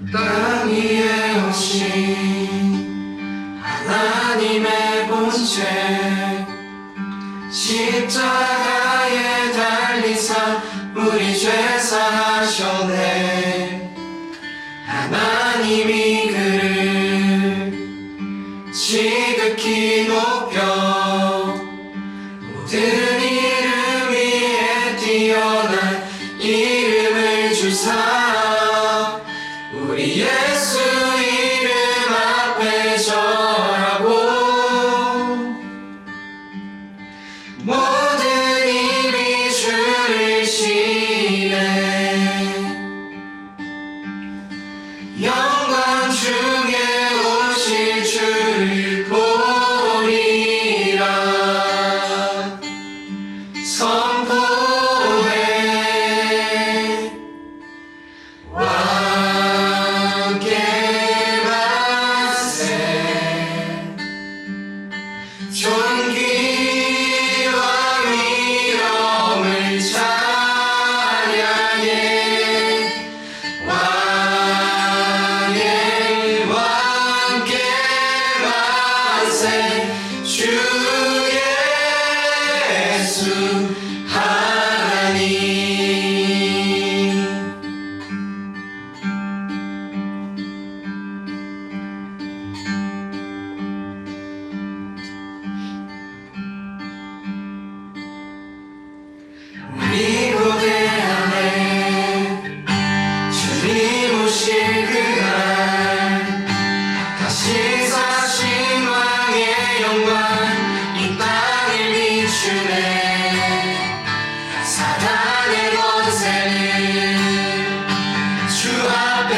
땅 위에 오신 하나님의 본체 십자가에 달리사 우리 죄 사하셨네. 하나님이 그를 지극히 높여 모든 이름 위에 뛰어난 이름을 주사 우리 예수 이름 앞에 절하고 모든 입이 주를 시네. 영광 중에 오실 주를 보리라. 선포해 왕께 만세. 존귀와 위엄을 찬양해. 왕께 만세. 주 예수 하나님. 우리 고대하네 주님 오실 그날 다시 사신 왕의 영광 이 땅을 비추네. 사단의 권세를 주 앞에